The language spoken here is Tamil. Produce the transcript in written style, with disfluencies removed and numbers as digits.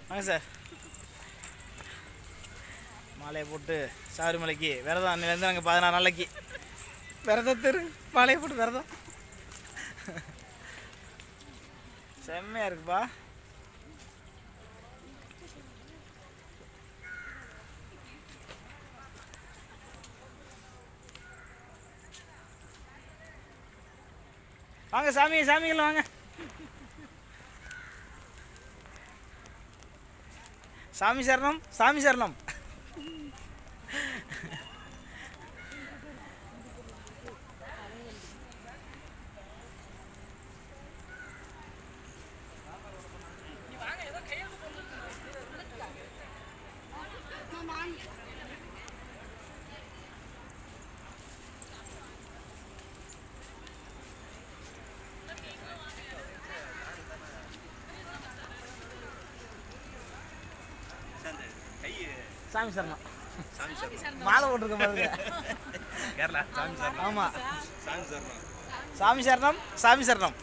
வாங்க சார். மாலையை போட்டு சபரிமலைக்கு விரதம் அன்னிலேருந்து நாங்கள் 16 நாளைக்கு விரதம் மாலையை போட்டு விரதம். செம்மையாக இருக்குப்பா. வாங்க சாமி, சாமிகள் வாங்க. சாமி சரணம், சாமி சரணம். சாமி சரணம். மாலை போட்டிருக்க பாருங்க. கேரளா சாமி சரணம். ஆமாம், சாமி சரணம். சாமி சரணம், சாமி சரணம்.